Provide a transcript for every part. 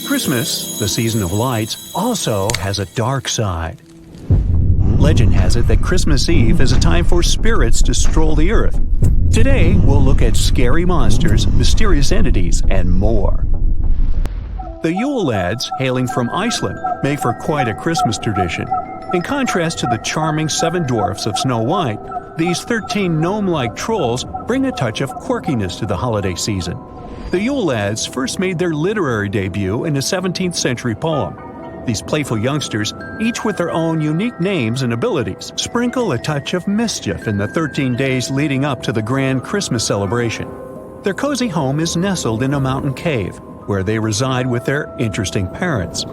Christmas, the season of lights, also has a dark side. Legend has it that Christmas Eve is a time for spirits to stroll the earth. Today, we'll look at scary monsters, mysterious entities, and more. The Yule lads, hailing from Iceland, make for quite a Christmas tradition. In contrast to the charming 7 dwarfs of Snow White, these 13 gnome-like trolls bring a touch of quirkiness to the holiday season. The Yule lads first made their literary debut in a 17th century poem. These playful youngsters, each with their own unique names and abilities, sprinkle a touch of mischief in the 13 days leading up to the grand Christmas celebration. Their cozy home is nestled in a mountain cave, where they reside with their interesting parents.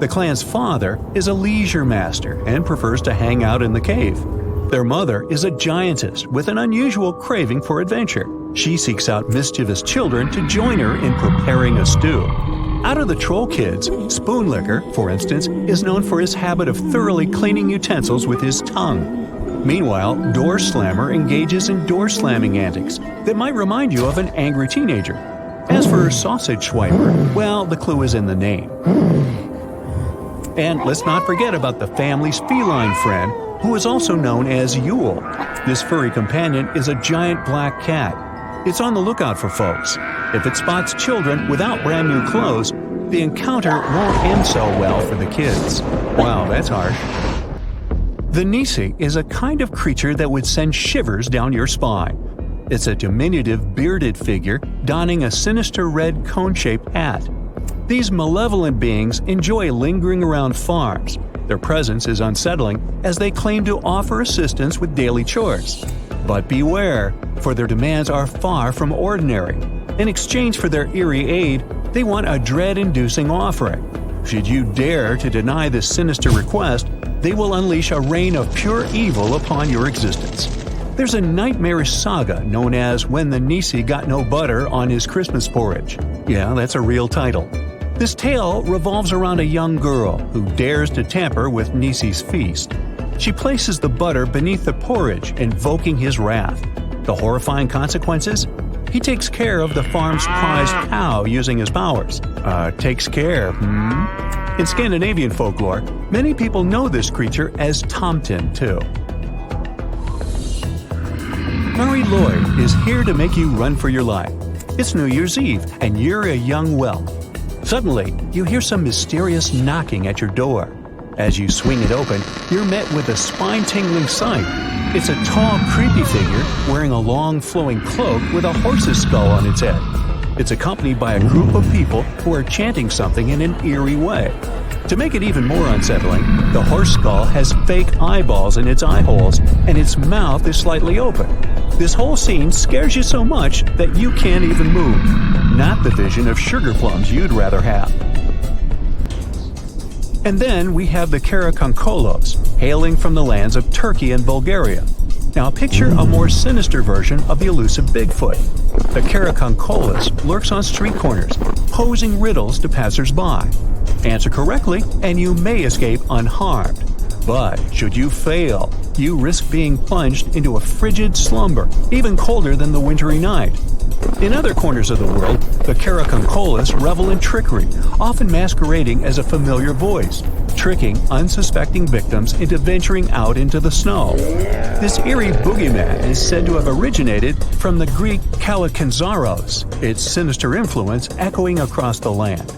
The clan's father is a leisure master and prefers to hang out in the cave. Their mother is a giantess with an unusual craving for adventure. She seeks out mischievous children to join her in preparing a stew. Out of the troll kids, Spoonlicker, for instance, is known for his habit of thoroughly cleaning utensils with his tongue. Meanwhile, Door Slammer engages in door-slamming antics that might remind you of an angry teenager. As for Sausage Swiper, well, the clue is in the name. And let's not forget about the family's feline friend, who is also known as Yule. This furry companion is a giant black cat. It's on the lookout for folks. If it spots children without brand new clothes, the encounter won't end so well for the kids. Wow, that's harsh. The Nisi is a kind of creature that would send shivers down your spine. It's a diminutive bearded figure donning a sinister red cone-shaped hat. These malevolent beings enjoy lingering around farms. Their presence is unsettling as they claim to offer assistance with daily chores. But beware, for their demands are far from ordinary. In exchange for their eerie aid, they want a dread-inducing offering. Should you dare to deny this sinister request, they will unleash a reign of pure evil upon your existence. There's a nightmarish saga known as When the Nisi Got No Butter on His Christmas Porridge. Yeah, that's a real title. This tale revolves around a young girl who dares to tamper with Nisi's feast. She places the butter beneath the porridge, invoking his wrath. The horrifying consequences? He takes care of the farm's prized cow using his powers. Takes care, In Scandinavian folklore, many people know this creature as Tomten, too. Mary Lloyd is here to make you run for your life. It's New Year's Eve, and you're a young whelp. Suddenly, you hear some mysterious knocking at your door. As you swing it open, you're met with a spine-tingling sight. It's a tall, creepy figure wearing a long, flowing cloak with a horse's skull on its head. It's accompanied by a group of people who are chanting something in an eerie way. To make it even more unsettling, the horse skull has fake eyeballs in its eye holes, and its mouth is slightly open. This whole scene scares you so much that you can't even move. Not the vision of sugar plums you'd rather have. And then we have the Karakonkolos, hailing from the lands of Turkey and Bulgaria. Now picture a more sinister version of the elusive Bigfoot. The Karakonkolos lurks on street corners, posing riddles to passers-by. Answer correctly, and you may escape unharmed. But should you fail, you risk being plunged into a frigid slumber, even colder than the wintry night. In other corners of the world, the Karakonkolos revel in trickery, often masquerading as a familiar voice, tricking unsuspecting victims into venturing out into the snow. This eerie boogeyman is said to have originated from the Greek Kalakanzaros, its sinister influence echoing across the land.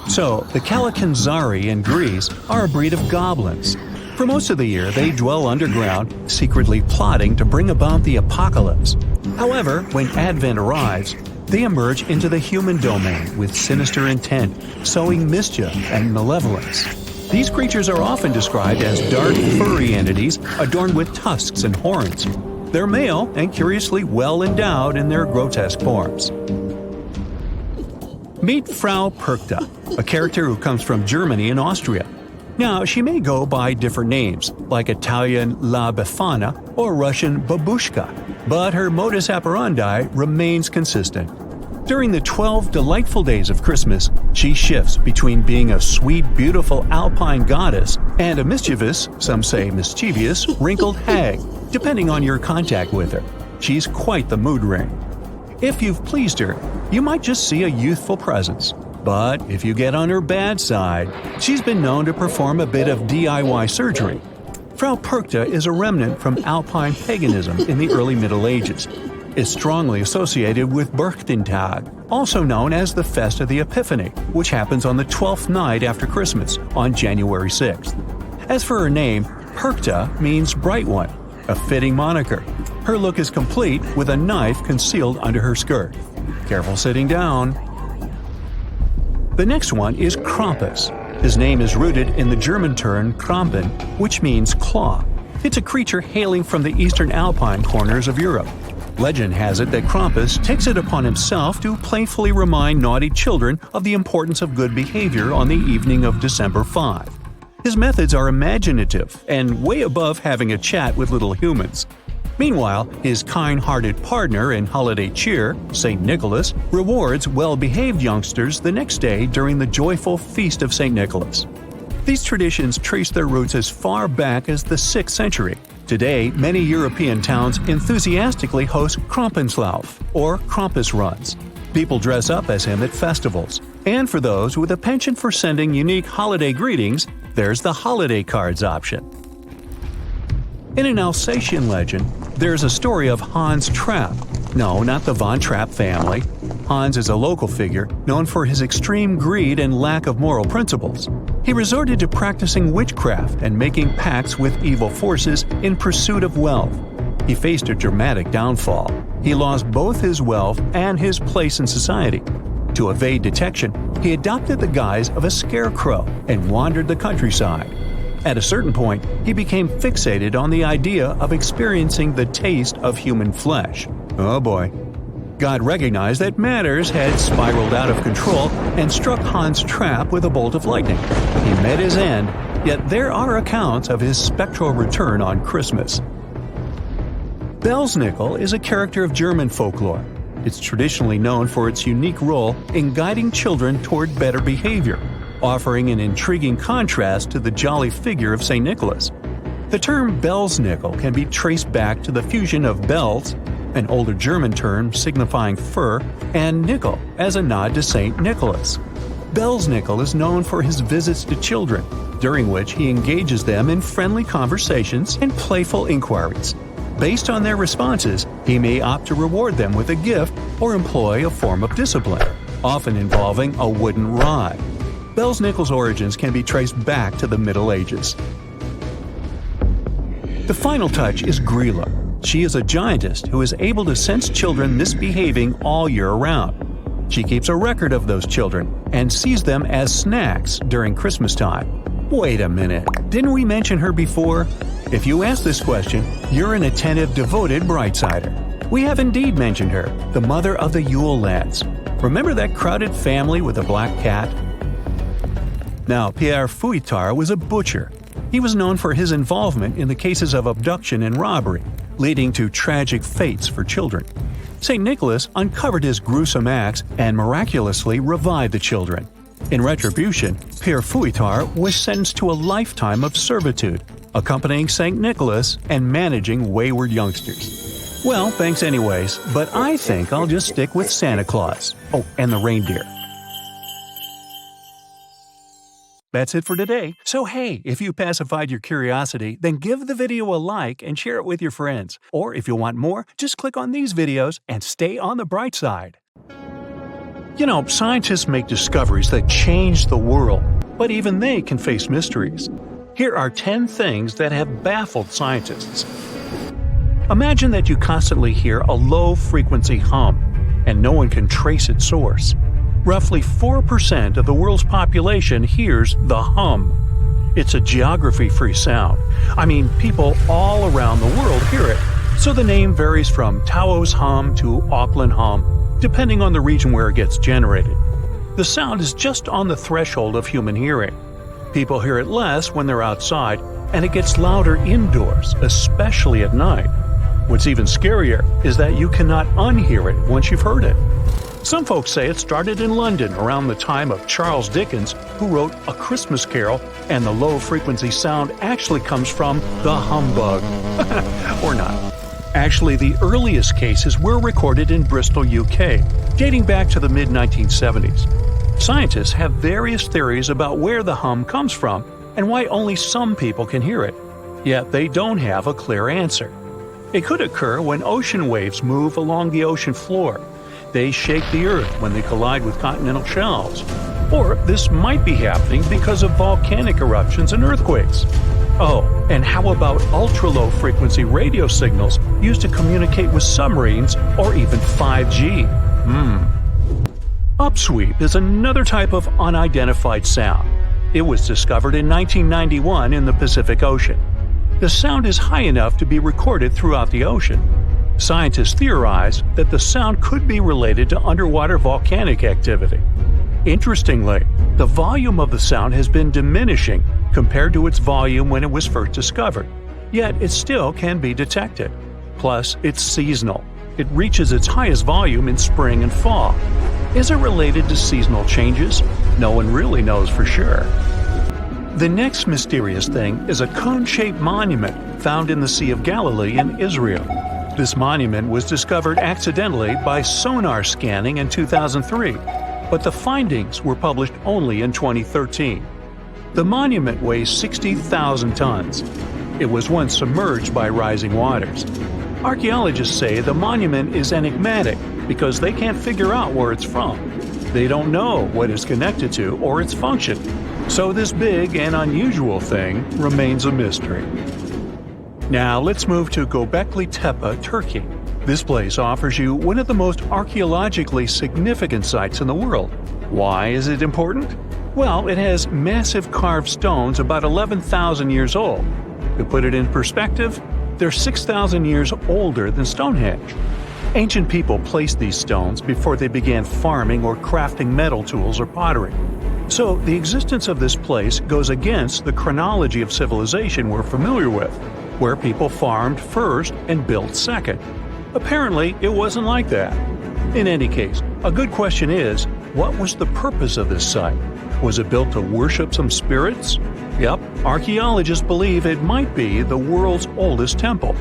So, the Kalakanzari in Greece are a breed of goblins. For most of the year, they dwell underground, secretly plotting to bring about the apocalypse. However, when Advent arrives, they emerge into the human domain with sinister intent, sowing mischief and malevolence. These creatures are often described as dark, furry entities adorned with tusks and horns. They're male and curiously well endowed in their grotesque forms. Meet Frau Perkta, a character who comes from Germany and Austria. Now, she may go by different names, like Italian La Befana or Russian Babushka, but her modus operandi remains consistent. During the 12 delightful days of Christmas, she shifts between being a sweet, beautiful alpine goddess and a mischievous, some say mischievous, wrinkled hag, depending on your contact with her. She's quite the mood ring. If you've pleased her, you might just see a youthful presence. But if you get on her bad side, she's been known to perform a bit of DIY surgery. Frau Perchta is a remnant from Alpine paganism in the early Middle Ages. It's strongly associated with Berchtentag, also known as the Fest of the Epiphany, which happens on the 12th night after Christmas, on January 6th. As for her name, Perchta means bright one, a fitting moniker. Her look is complete with a knife concealed under her skirt. Careful sitting down. The next one is Krampus. His name is rooted in the German term Krampen, which means claw. It's a creature hailing from the eastern Alpine corners of Europe. Legend has it that Krampus takes it upon himself to playfully remind naughty children of the importance of good behavior on the evening of December 5. His methods are imaginative and way above having a chat with little humans. Meanwhile, his kind-hearted partner in holiday cheer, St. Nicholas, rewards well-behaved youngsters the next day during the joyful Feast of St. Nicholas. These traditions trace their roots as far back as the 6th century. Today, many European towns enthusiastically host Krampenslauf, or Krampus runs. People dress up as him at festivals. And for those with a penchant for sending unique holiday greetings, there's the holiday cards option. In an Alsatian legend, there's a story of Hans Trapp. No, not the Von Trapp family. Hans is a local figure known for his extreme greed and lack of moral principles. He resorted to practicing witchcraft and making pacts with evil forces in pursuit of wealth. He faced a dramatic downfall. He lost both his wealth and his place in society. To evade detection, he adopted the guise of a scarecrow and wandered the countryside. At a certain point, he became fixated on the idea of experiencing the taste of human flesh. Oh boy. God recognized that matters had spiraled out of control and struck Hans Trapp with a bolt of lightning. He met his end, yet there are accounts of his spectral return on Christmas. Belsnickel is a character of German folklore. It's traditionally known for its unique role in guiding children toward better behavior, offering an intriguing contrast to the jolly figure of St. Nicholas. The term Belsnickel can be traced back to the fusion of bells, an older German term signifying fur, and nickel as a nod to St. Nicholas. Belsnickel is known for his visits to children, during which he engages them in friendly conversations and playful inquiries. Based on their responses, he may opt to reward them with a gift or employ a form of discipline, often involving a wooden rod. Belsnickel's origins can be traced back to the Middle Ages. The final touch is Grilla. She is a giantess who is able to sense children misbehaving all year round. She keeps a record of those children and sees them as snacks during Christmas time. Wait a minute, didn't we mention her before? If you ask this question, you're an attentive, devoted brightsider. We have indeed mentioned her, the mother of the Yule lads. Remember that crowded family with a black cat? Now, Pierre Fouettard was a butcher. He was known for his involvement in the cases of abduction and robbery, leading to tragic fates for children. St. Nicholas uncovered his gruesome acts and miraculously revived the children. In retribution, Pierre Fouettard was sentenced to a lifetime of servitude, accompanying St. Nicholas and managing wayward youngsters. Well, thanks anyways, but I think I'll just stick with Santa Claus. Oh, and the reindeer. That's it for today. So hey, if you pacified your curiosity, then give the video a like and share it with your friends. Or if you want more, just click on these videos and stay on the bright side. You know, scientists make discoveries that change the world, but even they can face mysteries. Here are 10 things that have baffled scientists. Imagine that you constantly hear a low-frequency hum, and no one can trace its source. Roughly 4% of the world's population hears the hum. It's a geography-free sound. I mean, people all around the world hear it, so the name varies from Tao's hum to Auckland hum, depending on the region where it gets generated. The sound is just on the threshold of human hearing. People hear it less when they're outside, and it gets louder indoors, especially at night. What's even scarier is that you cannot unhear it once you've heard it. Some folks say it started in London around the time of Charles Dickens, who wrote A Christmas Carol, and the low-frequency sound actually comes from the humbug. Or not. Actually, the earliest cases were recorded in Bristol, UK, dating back to the mid-1970s. Scientists have various theories about where the hum comes from and why only some people can hear it, yet they don't have a clear answer. It could occur when ocean waves move along the ocean floor. They shake the earth when they collide with continental shelves. Or this might be happening because of volcanic eruptions and earthquakes. Oh, and how about ultra-low frequency radio signals used to communicate with submarines or even 5G? Upsweep is another type of unidentified sound. It was discovered in 1991 in the Pacific Ocean. The sound is high enough to be recorded throughout the ocean. Scientists theorize that the sound could be related to underwater volcanic activity. Interestingly, the volume of the sound has been diminishing compared to its volume when it was first discovered, yet it still can be detected. Plus, it's seasonal. It reaches its highest volume in spring and fall. Is it related to seasonal changes? No one really knows for sure. The next mysterious thing is a cone-shaped monument found in the Sea of Galilee in Israel. This monument was discovered accidentally by sonar scanning in 2003, but the findings were published only in 2013. The monument weighs 60,000 tons. It was once submerged by rising waters. Archaeologists say the monument is enigmatic because they can't figure out where it's from. They don't know what it's connected to or its function. So this big and unusual thing remains a mystery. Now let's move to Göbekli Tepe, Turkey. This place offers you one of the most archaeologically significant sites in the world. Why is it important? Well, it has massive carved stones about 11,000 years old. To put it in perspective, they're 6,000 years older than Stonehenge. Ancient people placed these stones before they began farming or crafting metal tools or pottery. So the existence of this place goes against the chronology of civilization we're familiar with, where people farmed first and built second. Apparently, it wasn't like that. In any case, a good question is, what was the purpose of this site? Was it built to worship some spirits? Yep, archaeologists believe it might be the world's oldest temple.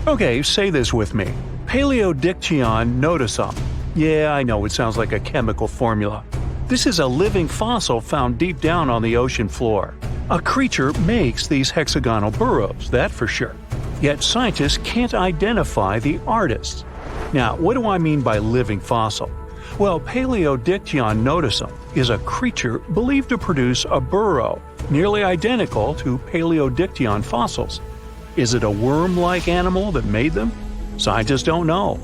Okay, say this with me. Paleodictyon notusum. Yeah, I know it sounds like a chemical formula. This is a living fossil found deep down on the ocean floor. A creature makes these hexagonal burrows, that for sure. Yet scientists can't identify the artist. Now, what do I mean by living fossil? Well, Paleodictyon notusum is a creature believed to produce a burrow nearly identical to Paleodictyon fossils. Is it a worm-like animal that made them? Scientists don't know.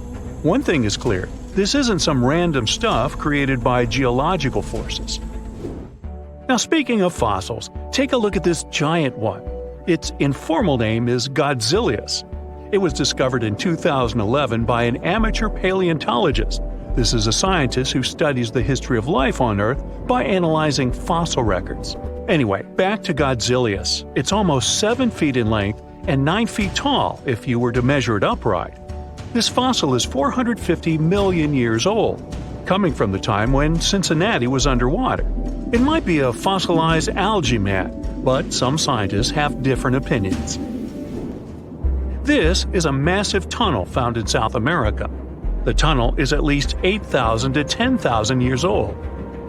One thing is clear, this isn't some random stuff created by geological forces. Now, speaking of fossils, take a look at this giant one. Its informal name is Godzillius. It was discovered in 2011 by an amateur paleontologist. This is a scientist who studies the history of life on Earth by analyzing fossil records. Anyway, back to Godzillius. It's almost 7 feet in length and 9 feet tall if you were to measure it upright. This fossil is 450 million years old, coming from the time when Cincinnati was underwater. It might be a fossilized algae mat, but some scientists have different opinions. This is a massive tunnel found in South America. The tunnel is at least 8,000 to 10,000 years old.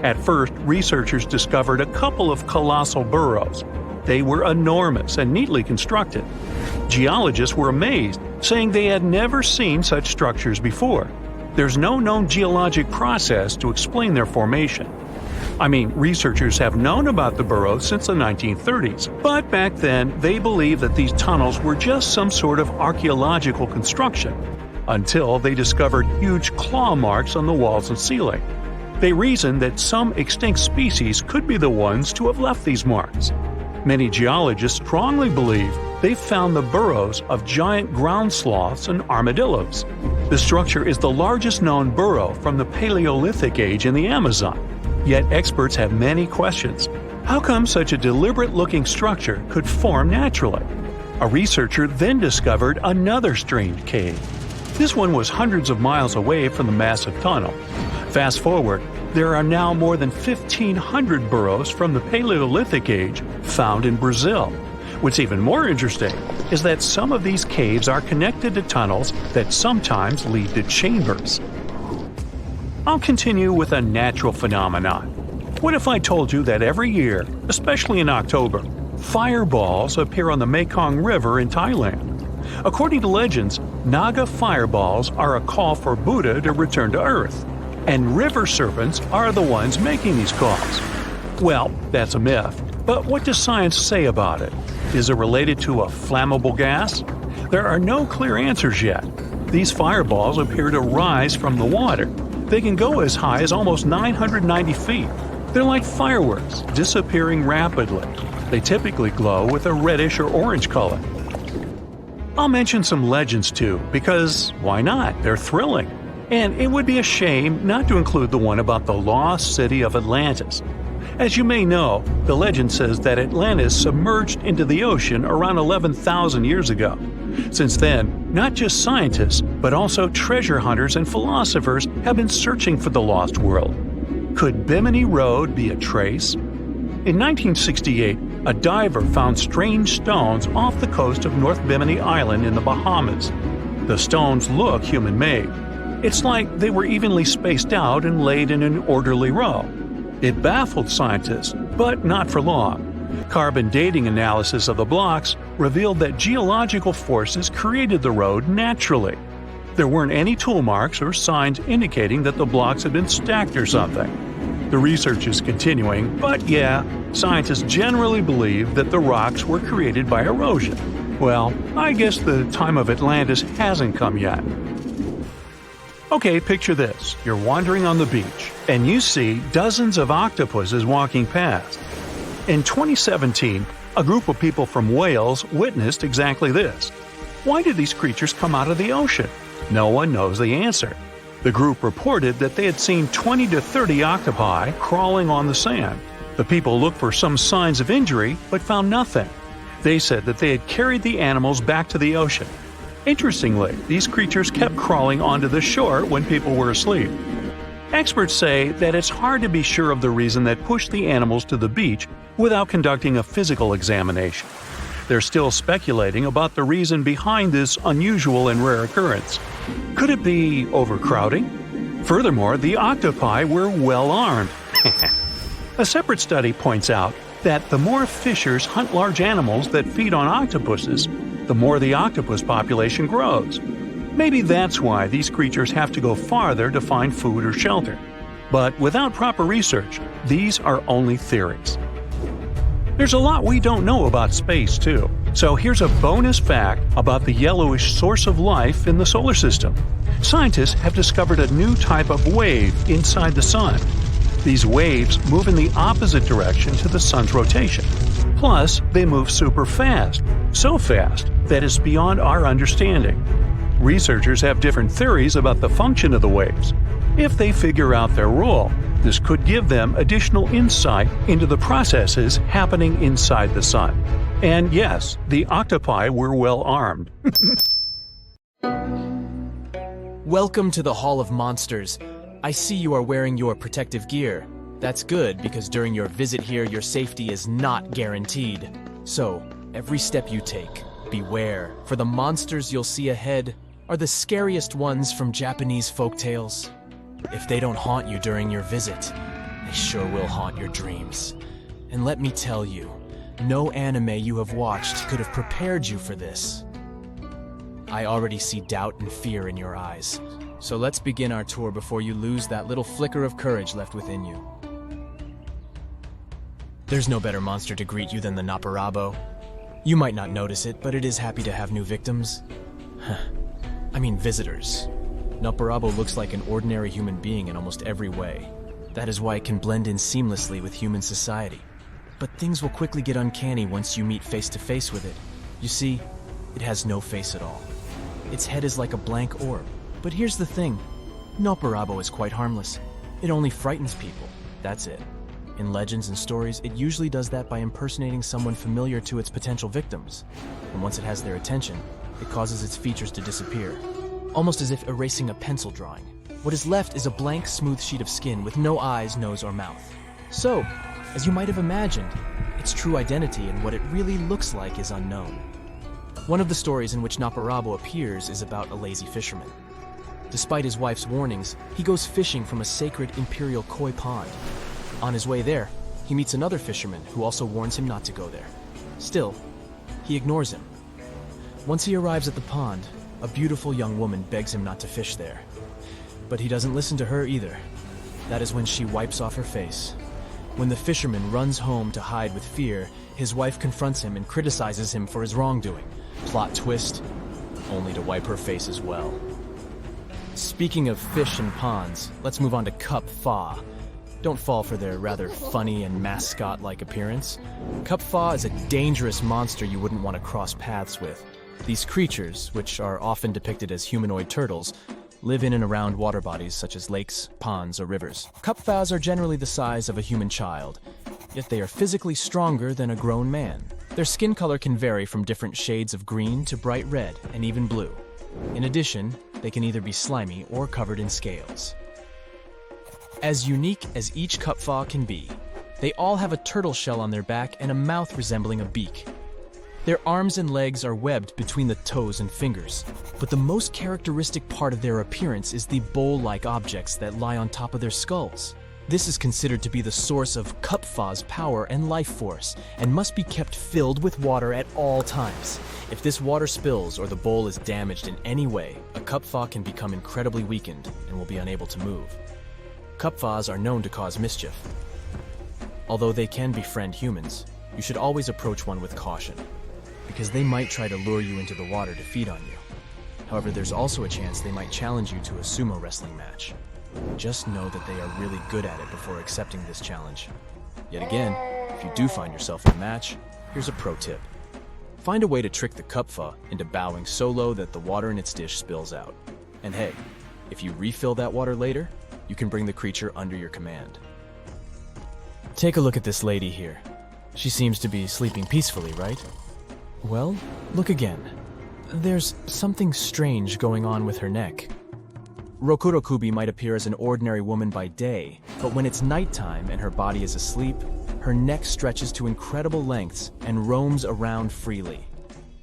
At first, researchers discovered a couple of colossal burrows. They were enormous and neatly constructed. Geologists were amazed, saying they had never seen such structures before. There's no known geologic process to explain their formation. I mean, researchers have known about the burrows since the 1930s, but back then they believed that these tunnels were just some sort of archaeological construction, until they discovered huge claw marks on the walls and ceiling. They reasoned that some extinct species could be the ones to have left these marks. Many geologists strongly believe they've found the burrows of giant ground sloths and armadillos. The structure is the largest known burrow from the Paleolithic age in the Amazon. Yet experts have many questions. How come such a deliberate-looking structure could form naturally? A researcher then discovered another strange cave. This one was hundreds of miles away from the massive tunnel. Fast forward, there are now more than 1,500 burrows from the Paleolithic age found in Brazil. What's even more interesting is that some of these caves are connected to tunnels that sometimes lead to chambers. I'll continue with a natural phenomenon. What if I told you that every year, especially in October, fireballs appear on the Mekong River in Thailand? According to legends, Naga fireballs are a call for Buddha to return to Earth, and river serpents are the ones making these calls. Well, that's a myth, but what does science say about it? Is it related to a flammable gas? There are no clear answers yet. These fireballs appear to rise from the water. They can go as high as almost 990 feet. They're like fireworks, disappearing rapidly. They typically glow with a reddish or orange color. I'll mention some legends too, because why not? They're thrilling. And it would be a shame not to include the one about the lost city of Atlantis. As you may know, the legend says that Atlantis submerged into the ocean around 11,000 years ago. Since then, not just scientists, but also treasure hunters and philosophers have been searching for the lost world. Could Bimini Road be a trace? In 1968, a diver found strange stones off the coast of North Bimini Island in the Bahamas. The stones look human-made. It's like they were evenly spaced out and laid in an orderly row. It baffled scientists, but not for long. Carbon dating analysis of the blocks revealed that geological forces created the road naturally. There weren't any tool marks or signs indicating that the blocks had been stacked or something. The research is continuing, but yeah, scientists generally believe that the rocks were created by erosion. Well, I guess the time of Atlantis hasn't come yet. Okay, picture this. You're wandering on the beach, and you see dozens of octopuses walking past. In 2017, a group of people from Wales witnessed exactly this. Why did these creatures come out of the ocean? No one knows the answer. The group reported that they had seen 20 to 30 octopi crawling on the sand. The people looked for some signs of injury, but found nothing. They said that they had carried the animals back to the ocean. Interestingly, these creatures kept crawling onto the shore when people were asleep. Experts say that it's hard to be sure of the reason that pushed the animals to the beach without conducting a physical examination. They're still speculating about the reason behind this unusual and rare occurrence. Could it be overcrowding? Furthermore, the octopi were well armed. A separate study points out that the more fishers hunt large animals that feed on octopuses, the more the octopus population grows. Maybe that's why these creatures have to go farther to find food or shelter. But without proper research, these are only theories. There's a lot we don't know about space, too. So here's a bonus fact about the yellowish source of life in the solar system. Scientists have discovered a new type of wave inside the sun. These waves move in the opposite direction to the sun's rotation. Plus, they move super fast. So fast that it's beyond our understanding. Researchers have different theories about the function of the waves. If they figure out their role, this could give them additional insight into the processes happening inside the sun. And yes, the octopi were well armed. Welcome to the Hall of Monsters. I see you are wearing your protective gear. That's good, because during your visit here, your safety is not guaranteed. So, every step you take, beware, for the monsters you'll see ahead are the scariest ones from Japanese folktales. If they don't haunt you during your visit, they sure will haunt your dreams. And let me tell you, no anime you have watched could have prepared you for this. I already see doubt and fear in your eyes. So let's begin our tour before you lose that little flicker of courage left within you. There's no better monster to greet you than the Naparabo. You might not notice it, but it is happy to have new victims. I mean visitors. Naparabo looks like an ordinary human being in almost every way. That is why it can blend in seamlessly with human society. But things will quickly get uncanny once you meet face to face with it. You see, it has no face at all. Its head is like a blank orb. But here's the thing, Naparabo is quite harmless. It only frightens people, that's it. In legends and stories, it usually does that by impersonating someone familiar to its potential victims. And once it has their attention, it causes its features to disappear. Almost as if erasing a pencil drawing. What is left is a blank, smooth sheet of skin with no eyes, nose, or mouth. So, as you might have imagined, its true identity and what it really looks like is unknown. One of the stories in which Naparabo appears is about a lazy fisherman. Despite his wife's warnings, he goes fishing from a sacred imperial koi pond. On his way there, he meets another fisherman who also warns him not to go there. Still, he ignores him. Once he arrives at the pond, a beautiful young woman begs him not to fish there. But he doesn't listen to her either. That is when she wipes off her face. When the fisherman runs home to hide with fear, his wife confronts him and criticizes him for his wrongdoing. Plot twist, only to wipe her face as well. Speaking of fish and ponds, let's move on to Cup Fa. Don't fall for their rather funny and mascot-like appearance. Cup Fa is a dangerous monster you wouldn't want to cross paths with. These creatures, which are often depicted as humanoid turtles, live in and around water bodies such as lakes, ponds, or rivers. Cup Fas are generally the size of a human child, yet they are physically stronger than a grown man. Their skin color can vary from different shades of green to bright red and even blue. In addition, they can either be slimy or covered in scales. As unique as each Cup Fa can be, they all have a turtle shell on their back and a mouth resembling a beak. Their arms and legs are webbed between the toes and fingers, but the most characteristic part of their appearance is the bowl-like objects that lie on top of their skulls. This is considered to be the source of Cup Fa's power and life force, and must be kept filled with water at all times. If this water spills or the bowl is damaged in any way, a Cup Fa can become incredibly weakened and will be unable to move. Cup Fas are known to cause mischief. Although they can befriend humans, you should always approach one with caution, because they might try to lure you into the water to feed on you. However, there's also a chance they might challenge you to a sumo wrestling match. Just know that they are really good at it before accepting this challenge. Yet again, if you do find yourself in a match, here's a pro tip. Find a way to trick the Cup Fa into bowing so low that the water in its dish spills out. And hey, if you refill that water later, you can bring the creature under your command. Take a look at this lady here. She seems to be sleeping peacefully, right? Well, look again. There's something strange going on with her neck. Rokurokubi might appear as an ordinary woman by day, but when it's nighttime and her body is asleep, her neck stretches to incredible lengths and roams around freely.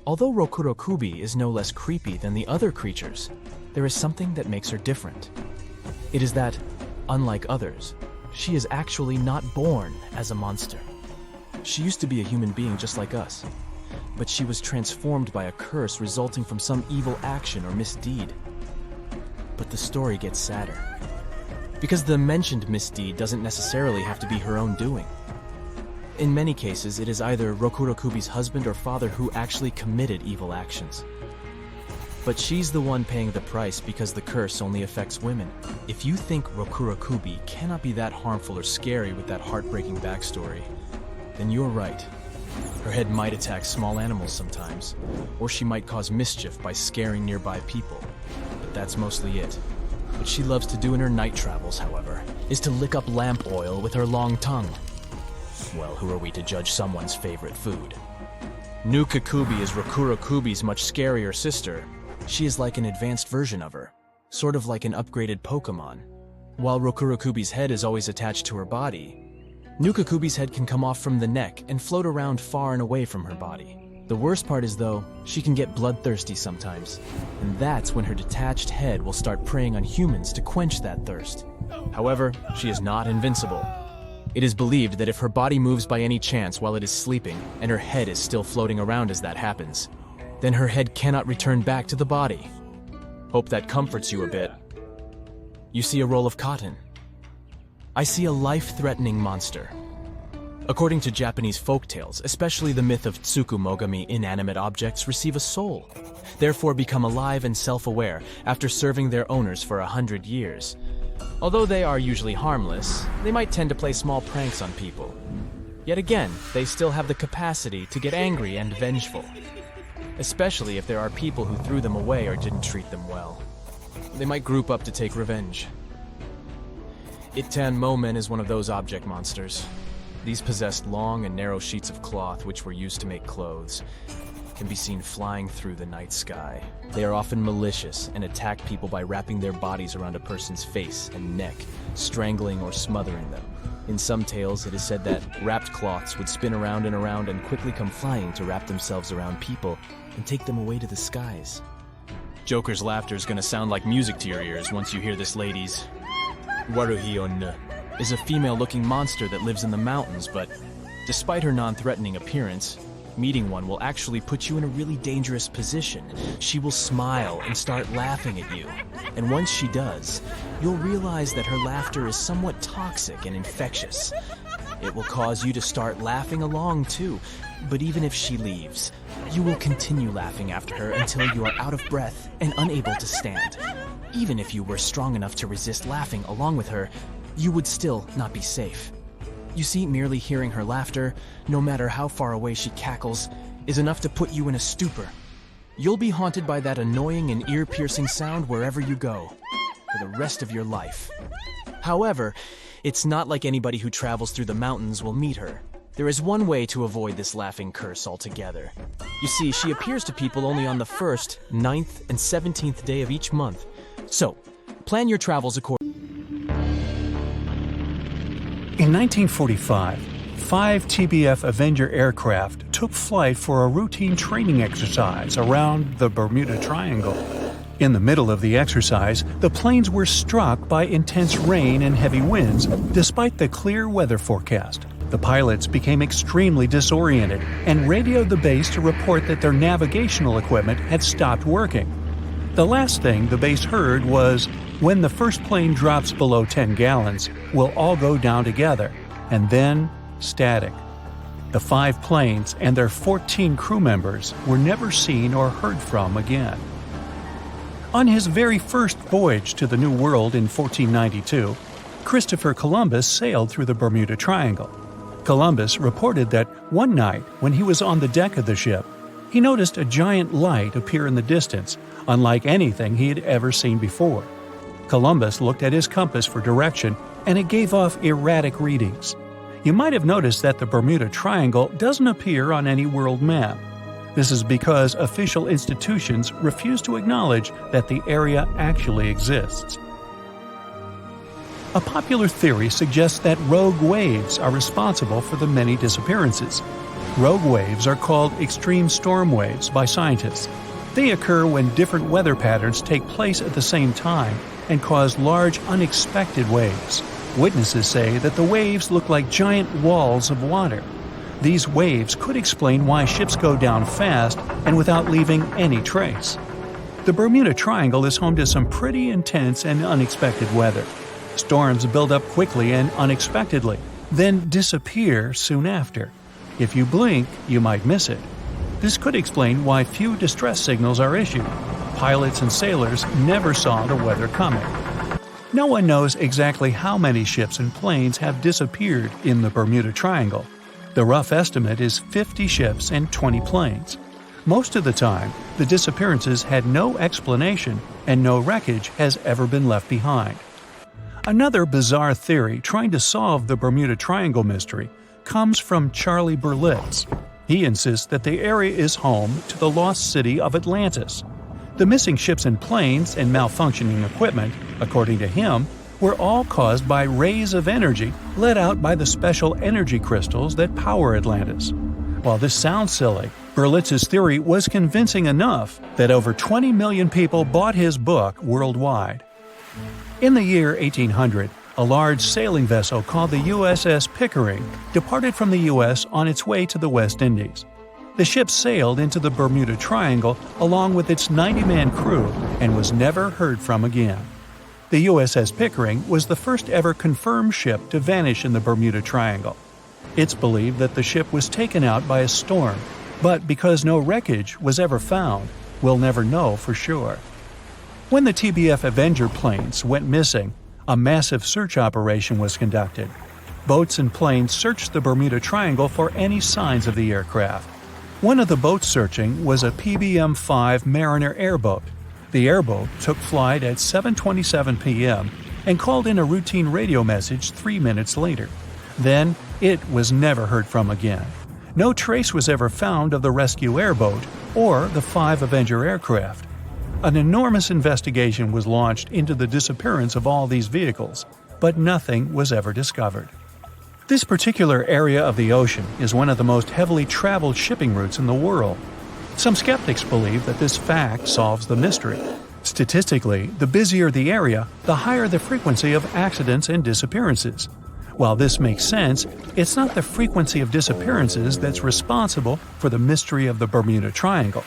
Although Rokurokubi is no less creepy than the other creatures, there is something that makes her different. It is that, unlike others, she is actually not born as a monster. She used to be a human being just like us, but she was transformed by a curse resulting from some evil action or misdeed. But the story gets sadder, because the mentioned misdeed doesn't necessarily have to be her own doing. In many cases, it is either Rokurokubi's husband or father who actually committed evil actions. But she's the one paying the price because the curse only affects women. If you think Rokurokubi cannot be that harmful or scary with that heartbreaking backstory, then you're right. Her head might attack small animals sometimes, or she might cause mischief by scaring nearby people. But that's mostly it. What she loves to do in her night travels, however, is to lick up lamp oil with her long tongue. Well, who are we to judge someone's favorite food? Nukakubi is Rokurokubi's much scarier sister. She is like an advanced version of her, sort of like an upgraded Pokemon. While Rokurokubi's head is always attached to her body, Nukakubi's head can come off from the neck and float around far and away from her body. The worst part is, though, she can get bloodthirsty sometimes, and that's when her detached head will start preying on humans to quench that thirst. However, she is not invincible. It is believed that if her body moves by any chance while it is sleeping, and her head is still floating around as that happens, then her head cannot return back to the body. Hope that comforts you a bit. You see a roll of cotton. I see a life-threatening monster. According to Japanese folktales, especially the myth of Tsukumogami, inanimate objects receive a soul, therefore become alive and self-aware after serving their owners for 100 years. Although they are usually harmless, they might tend to play small pranks on people. Yet again, they still have the capacity to get angry and vengeful, especially if there are people who threw them away or didn't treat them well. They might group up to take revenge. Ittan Momen is one of those object monsters. These possessed long and narrow sheets of cloth which were used to make clothes, can be seen flying through the night sky. They are often malicious and attack people by wrapping their bodies around a person's face and neck, strangling or smothering them. In some tales, it is said that wrapped cloths would spin around and quickly come flying to wrap themselves around people and take them away to the skies. Joker's laughter is gonna sound like music to your ears once you hear this lady's. Waruhion is a female-looking monster that lives in the mountains, but despite her non-threatening appearance, meeting one will actually put you in a really dangerous position. She will smile and start laughing at you. And once she does, you'll realize that her laughter is somewhat toxic and infectious. It will cause you to start laughing along too. But even if she leaves, you will continue laughing after her until you are out of breath and unable to stand. Even if you were strong enough to resist laughing along with her, you would still not be safe. You see, merely hearing her laughter, no matter how far away she cackles, is enough to put you in a stupor. You'll be haunted by that annoying and ear-piercing sound wherever you go, for the rest of your life. However, it's not like anybody who travels through the mountains will meet her. There is one way to avoid this laughing curse altogether. You see, she appears to people only on the 1st, 9th, and 17th day of each month. So, plan your travels accordingly. In 1945, 5 TBF Avenger aircraft took flight for a routine training exercise around the Bermuda Triangle. In the middle of the exercise, the planes were struck by intense rain and heavy winds, despite the clear weather forecast. The pilots became extremely disoriented and radioed the base to report that their navigational equipment had stopped working. The last thing the base heard was, "When the first plane drops below 10 gallons, we'll all go down together," and then static. The 5 planes and their 14 crew members were never seen or heard from again. On his very first voyage to the New World in 1492, Christopher Columbus sailed through the Bermuda Triangle. Columbus reported that one night when he was on the deck of the ship, he noticed a giant light appear in the distance, unlike anything he had ever seen before. Columbus looked at his compass for direction, and it gave off erratic readings. You might have noticed that the Bermuda Triangle doesn't appear on any world map. This is because official institutions refuse to acknowledge that the area actually exists. A popular theory suggests that rogue waves are responsible for the many disappearances. Rogue waves are called extreme storm waves by scientists. They occur when different weather patterns take place at the same time and cause large, unexpected waves. Witnesses say that the waves look like giant walls of water. These waves could explain why ships go down fast and without leaving any trace. The Bermuda Triangle is home to some pretty intense and unexpected weather. Storms build up quickly and unexpectedly, then disappear soon after. If you blink, you might miss it. This could explain why few distress signals are issued. Pilots and sailors never saw the weather coming. No one knows exactly how many ships and planes have disappeared in the Bermuda Triangle. The rough estimate is 50 ships and 20 planes. Most of the time, the disappearances had no explanation and no wreckage has ever been left behind. Another bizarre theory trying to solve the Bermuda Triangle mystery comes from Charlie Berlitz. He insists that the area is home to the lost city of Atlantis. The missing ships and planes and malfunctioning equipment, according to him, were all caused by rays of energy let out by the special energy crystals that power Atlantis. While this sounds silly, Berlitz's theory was convincing enough that over 20 million people bought his book worldwide. In the year 1800, a large sailing vessel called the USS Pickering departed from the U.S. on its way to the West Indies. The ship sailed into the Bermuda Triangle along with its 90-man crew and was never heard from again. The USS Pickering was the first ever confirmed ship to vanish in the Bermuda Triangle. It's believed that the ship was taken out by a storm, but because no wreckage was ever found, we'll never know for sure. When the TBF Avenger planes went missing, a massive search operation was conducted. Boats and planes searched the Bermuda Triangle for any signs of the aircraft. One of the boats searching was a PBM-5 Mariner airboat. The airboat took flight at 7:27 p.m. and called in a routine radio message 3 minutes later. Then, it was never heard from again. No trace was ever found of the rescue airboat or the 5 Avenger aircraft. An enormous investigation was launched into the disappearance of all these vehicles, but nothing was ever discovered. This particular area of the ocean is one of the most heavily traveled shipping routes in the world. Some skeptics believe that this fact solves the mystery. Statistically, the busier the area, the higher the frequency of accidents and disappearances. While this makes sense, it's not the frequency of disappearances that's responsible for the mystery of the Bermuda Triangle.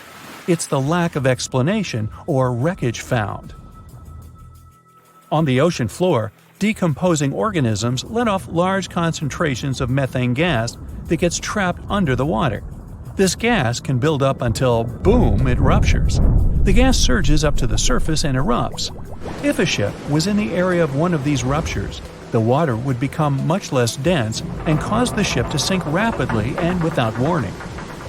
It's the lack of explanation or wreckage found. On the ocean floor, decomposing organisms let off large concentrations of methane gas that gets trapped under the water. This gas can build up until, boom, it ruptures. The gas surges up to the surface and erupts. If a ship was in the area of one of these ruptures, the water would become much less dense and cause the ship to sink rapidly and without warning.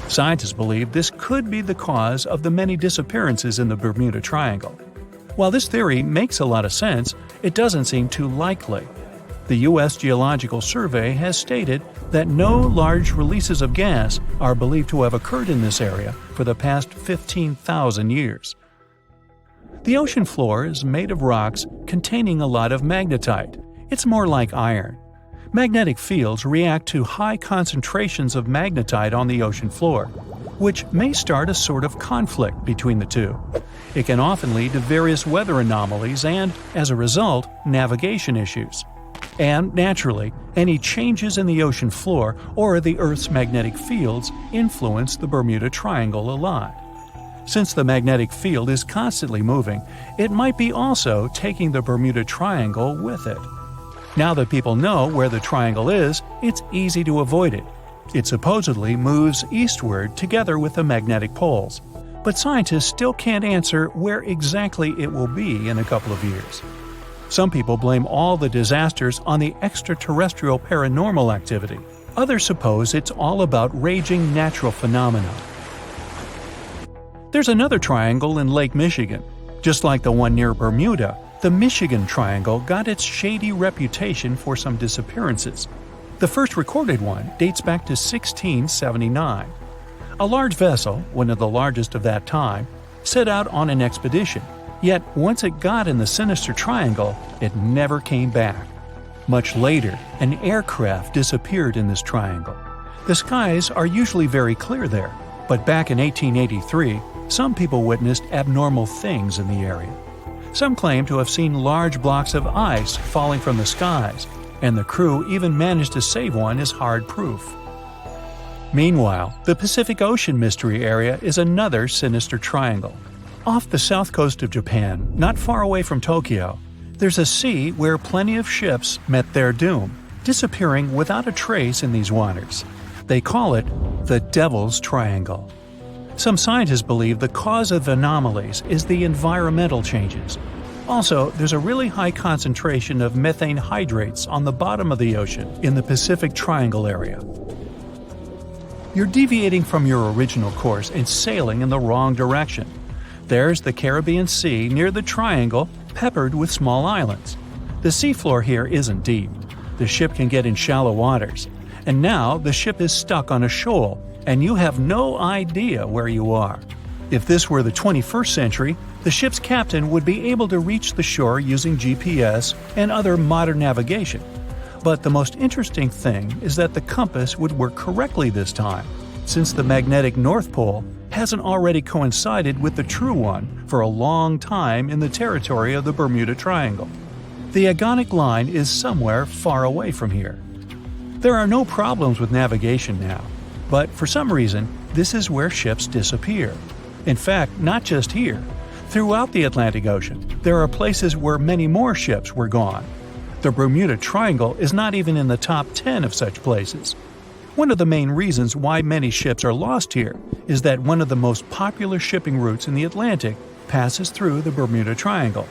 Scientists believe this could be the cause of the many disappearances in the Bermuda Triangle. While this theory makes a lot of sense, it doesn't seem too likely. The U.S. Geological Survey has stated that no large releases of gas are believed to have occurred in this area for the past 15,000 years. The ocean floor is made of rocks containing a lot of magnetite. It's more like iron. Magnetic fields react to high concentrations of magnetite on the ocean floor, which may start a sort of conflict between the two. It can often lead to various weather anomalies and, as a result, navigation issues. And, naturally, any changes in the ocean floor or the Earth's magnetic fields influence the Bermuda Triangle a lot. Since the magnetic field is constantly moving, it might be also taking the Bermuda Triangle with it. Now that people know where the triangle is, it's easy to avoid it. It supposedly moves eastward together with the magnetic poles, but scientists still can't answer where exactly it will be in a couple of years. Some people blame all the disasters on the extraterrestrial paranormal activity. Others suppose it's all about raging natural phenomena. There's another triangle in Lake Michigan. Just like the one near Bermuda, the Michigan Triangle got its shady reputation for some disappearances. The first recorded one dates back to 1679. A large vessel, one of the largest of that time, set out on an expedition, yet once it got in the sinister triangle, it never came back. Much later, an aircraft disappeared in this triangle. The skies are usually very clear there, but back in 1883, some people witnessed abnormal things in the area. Some claim to have seen large blocks of ice falling from the skies, and the crew even managed to save one as hard proof. Meanwhile, the Pacific Ocean Mystery Area is another sinister triangle. Off the south coast of Japan, not far away from Tokyo, there's a sea where plenty of ships met their doom, disappearing without a trace in these waters. They call it the Devil's Triangle. Some scientists believe the cause of anomalies is the environmental changes. Also, there's a really high concentration of methane hydrates on the bottom of the ocean in the Pacific Triangle area. You're deviating from your original course and sailing in the wrong direction. There's the Caribbean Sea near the triangle, peppered with small islands. The seafloor here isn't deep. The ship can get in shallow waters. And now the ship is stuck on a shoal, and you have no idea where you are. If this were the 21st century, the ship's captain would be able to reach the shore using GPS and other modern navigation. But the most interesting thing is that the compass would work correctly this time, since the magnetic North Pole hasn't already coincided with the true one for a long time in the territory of the Bermuda Triangle. The agonic line is somewhere far away from here. There are no problems with navigation now, but for some reason, this is where ships disappear. In fact, not just here. Throughout the Atlantic Ocean, there are places where many more ships were gone. The Bermuda Triangle is not even in the top 10 of such places. One of the main reasons why many ships are lost here is that one of the most popular shipping routes in the Atlantic passes through the Bermuda Triangle.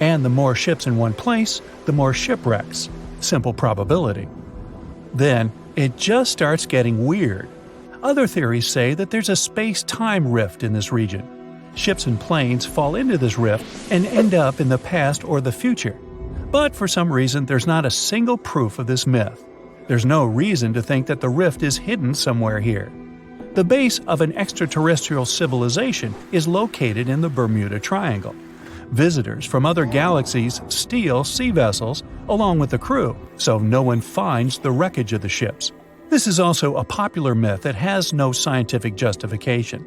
And the more ships in one place, the more shipwrecks. Simple probability. Then, it just starts getting weird. Other theories say that there's a space-time rift in this region. Ships and planes fall into this rift and end up in the past or the future. But for some reason, there's not a single proof of this myth. There's no reason to think that the rift is hidden somewhere here. The base of an extraterrestrial civilization is located in the Bermuda Triangle. Visitors from other galaxies steal sea vessels along with the crew, so no one finds the wreckage of the ships. This is also a popular myth that has no scientific justification.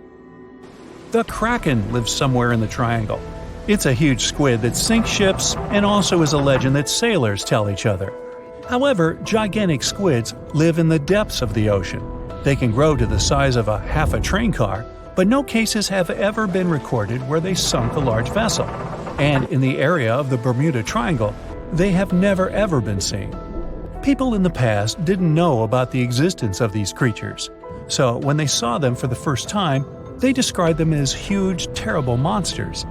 The Kraken lives somewhere in the triangle. It's a huge squid that sinks ships and also is a legend that sailors tell each other. However, gigantic squids live in the depths of the ocean. They can grow to the size of half a train car, but no cases have ever been recorded where they sunk a large vessel. And in the area of the Bermuda Triangle, they have never ever been seen. People in the past didn't know about the existence of these creatures, so when they saw them for the first time, they described them as huge, terrible monsters.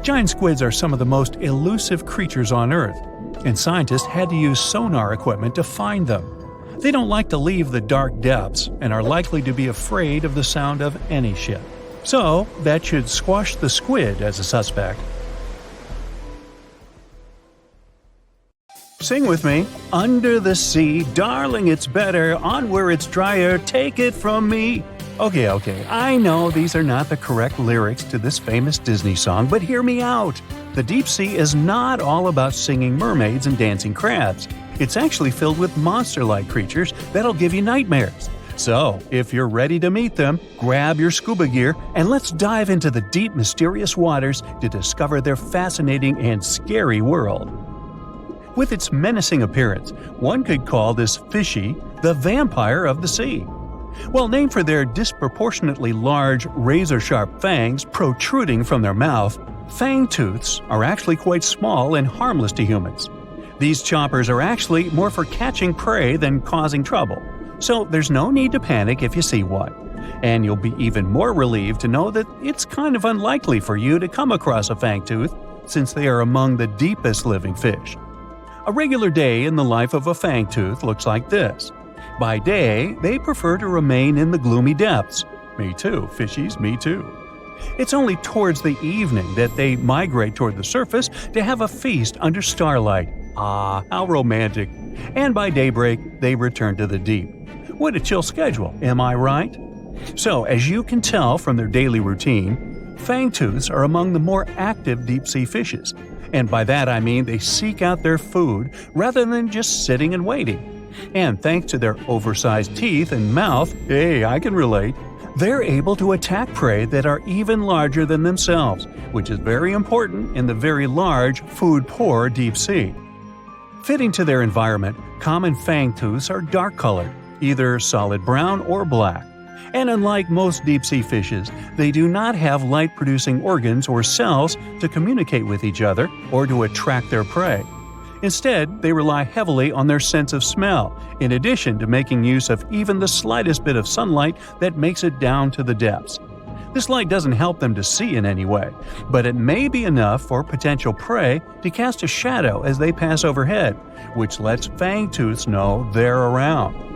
Giant squids are some of the most elusive creatures on Earth, and scientists had to use sonar equipment to find them. They don't like to leave the dark depths and are likely to be afraid of the sound of any ship. So, that should squash the squid as a suspect. Sing with me. Under the sea, darling, it's better. On where it's drier, take it from me. Okay, I know these are not the correct lyrics to this famous Disney song, but hear me out. The deep sea is not all about singing mermaids and dancing crabs. It's actually filled with monster-like creatures that'll give you nightmares. So, if you're ready to meet them, grab your scuba gear and let's dive into the deep, mysterious waters to discover their fascinating and scary world. With its menacing appearance, one could call this fishy the vampire of the sea. Well, named for their disproportionately large, razor-sharp fangs protruding from their mouth, fangtooths are actually quite small and harmless to humans. These choppers are actually more for catching prey than causing trouble, so there's no need to panic if you see one. And you'll be even more relieved to know that it's kind of unlikely for you to come across a fangtooth, since they are among the deepest living fish. A regular day in the life of a fangtooth looks like this. By day, they prefer to remain in the gloomy depths. Me too, fishies, me too. It's only towards the evening that they migrate toward the surface to have a feast under starlight. Ah, how romantic. And by daybreak, they return to the deep. What a chill schedule, am I right? So, as you can tell from their daily routine, fangtooths are among the more active deep-sea fishes. And by that I mean they seek out their food rather than just sitting and waiting. And thanks to their oversized teeth and mouth, hey, I can relate, they're able to attack prey that are even larger than themselves, which is very important in the very large, food-poor deep sea. Fitting to their environment, common fangtooths are dark-colored, either solid brown or black. And unlike most deep-sea fishes, they do not have light-producing organs or cells to communicate with each other or to attract their prey. Instead, they rely heavily on their sense of smell, in addition to making use of even the slightest bit of sunlight that makes it down to the depths. This light doesn't help them to see in any way, but it may be enough for potential prey to cast a shadow as they pass overhead, which lets fangtooths know they're around.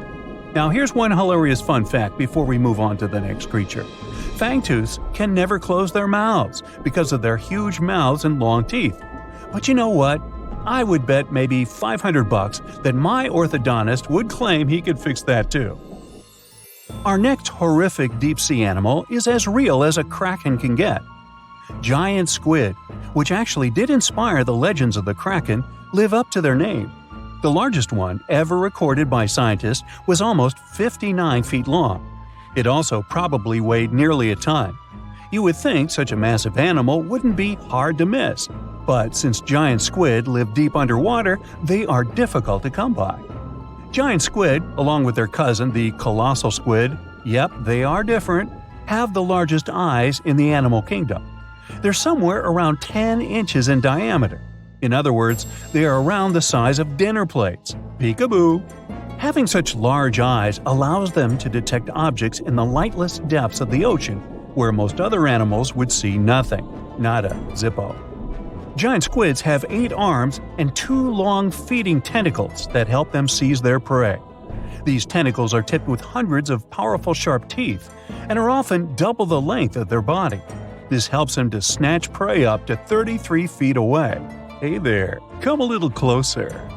Now here's one hilarious fun fact before we move on to the next creature. Fangtooths can never close their mouths because of their huge mouths and long teeth. But you know what? I would bet maybe $500 that my orthodontist would claim he could fix that too. Our next horrific deep-sea animal is as real as a kraken can get. Giant squid, which actually did inspire the legends of the kraken, live up to their name. The largest one ever recorded by scientists was almost 59 feet long. It also probably weighed nearly a ton. You would think such a massive animal wouldn't be hard to miss, but since giant squid live deep underwater, they are difficult to come by. Giant squid, along with their cousin, the colossal squid, yep, they are different, have the largest eyes in the animal kingdom. They're somewhere around 10 inches in diameter. In other words, they are around the size of dinner plates. Peekaboo! Having such large eyes allows them to detect objects in the lightless depths of the ocean, where most other animals would see nothing. Nada, zippo. Giant squids have 8 arms and 2 long feeding tentacles that help them seize their prey. These tentacles are tipped with hundreds of powerful sharp teeth and are often double the length of their body. This helps them to snatch prey up to 33 feet away. Hey there, come a little closer.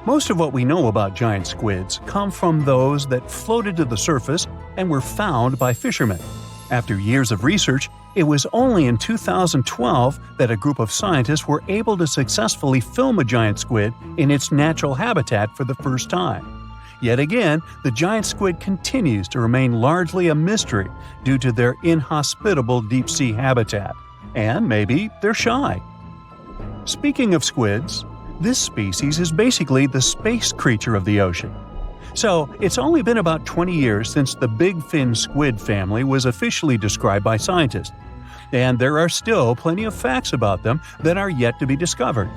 Most of what we know about giant squids come from those that floated to the surface and were found by fishermen. After years of research, it was only in 2012 that a group of scientists were able to successfully film a giant squid in its natural habitat for the first time. Yet again, the giant squid continues to remain largely a mystery due to their inhospitable deep-sea habitat. And maybe they're shy. Speaking of squids, this species is basically the space creature of the ocean. So, it's only been about 20 years since the big fin squid family was officially described by scientists. And there are still plenty of facts about them that are yet to be discovered.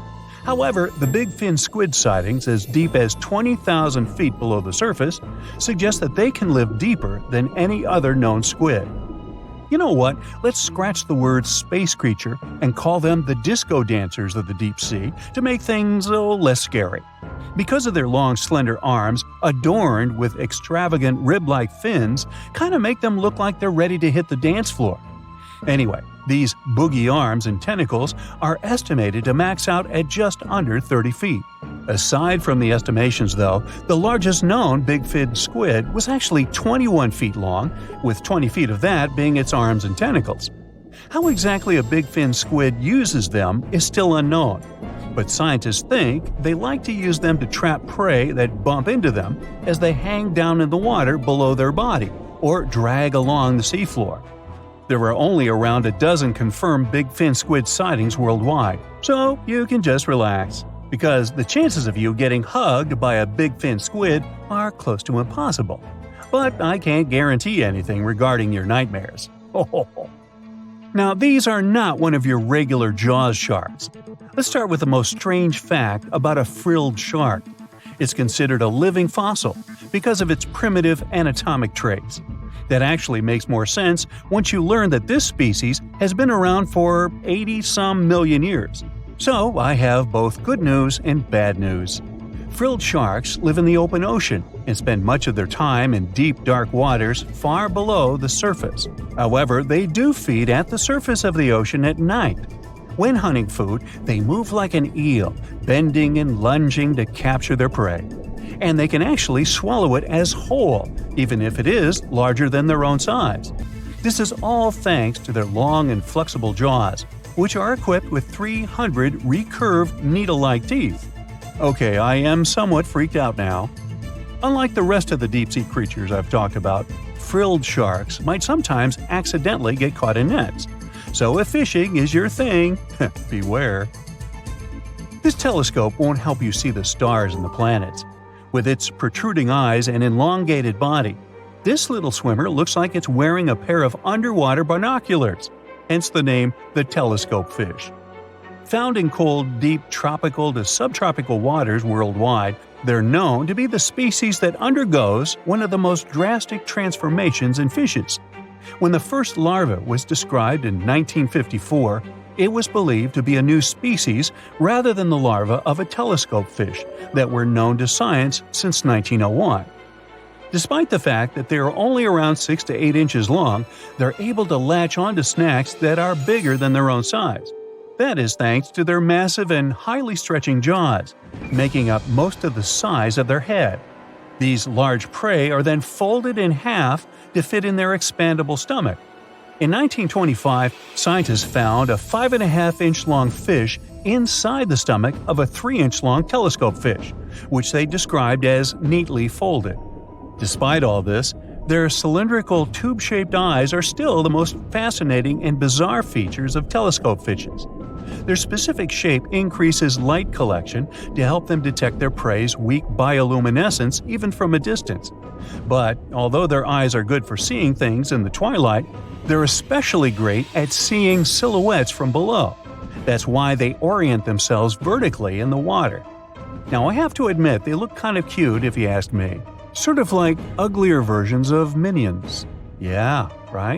However, the big fin squid sightings as deep as 20,000 feet below the surface suggest that they can live deeper than any other known squid. You know what? Let's scratch the word space creature and call them the disco dancers of the deep sea to make things less scary. Because of their long, slender arms, adorned with extravagant rib-like fins, kind of make them look like they're ready to hit the dance floor. Anyway, these boogie arms and tentacles are estimated to max out at just under 30 feet. Aside from the estimations, though, the largest known big-fin squid was actually 21 feet long, with 20 feet of that being its arms and tentacles. How exactly a big-fin squid uses them is still unknown, but scientists think they like to use them to trap prey that bump into them as they hang down in the water below their body or drag along the seafloor. There are only around a dozen confirmed big fin squid sightings worldwide, so you can just relax, because the chances of you getting hugged by a big fin squid are close to impossible. But I can't guarantee anything regarding your nightmares. Now, these are not one of your regular Jaws sharks. Let's start with the most strange fact about a frilled shark. It's considered a living fossil because of its primitive anatomic traits. That actually makes more sense once you learn that this species has been around for 80-some million years. So I have both good news and bad news. Frilled sharks live in the open ocean and spend much of their time in deep, dark waters far below the surface. However, they do feed at the surface of the ocean at night. When hunting food, they move like an eel, bending and lunging to capture their prey. And they can actually swallow it as whole, even if it is larger than their own size. This is all thanks to their long and flexible jaws, which are equipped with 300 recurved needle-like teeth. Okay, I am somewhat freaked out now. Unlike the rest of the deep-sea creatures I've talked about, frilled sharks might sometimes accidentally get caught in nets. So if fishing is your thing, beware. This telescope won't help you see the stars and the planets. With its protruding eyes and elongated body, this little swimmer looks like it's wearing a pair of underwater binoculars, hence the name the telescope fish. Found in cold, deep tropical to subtropical waters worldwide, they're known to be the species that undergoes one of the most drastic transformations in fishes. When the first larva was described in 1954, it was believed to be a new species rather than the larva of a telescope fish that were known to science since 1901. Despite the fact that they are only around 6 to 8 inches long, they're able to latch onto snacks that are bigger than their own size. That is thanks to their massive and highly stretching jaws, making up most of the size of their head. These large prey are then folded in half to fit in their expandable stomach. In 1925, scientists found a 5.5-inch long fish inside the stomach of a 3-inch long telescope fish, which they described as neatly folded. Despite all this, their cylindrical tube-shaped eyes are still the most fascinating and bizarre features of telescope fishes. Their specific shape increases light collection to help them detect their prey's weak bioluminescence even from a distance. But although their eyes are good for seeing things in the twilight, they're especially great at seeing silhouettes from below. That's why they orient themselves vertically in the water. Now, I have to admit they look kind of cute if you ask me. Sort of like uglier versions of minions. Yeah, right?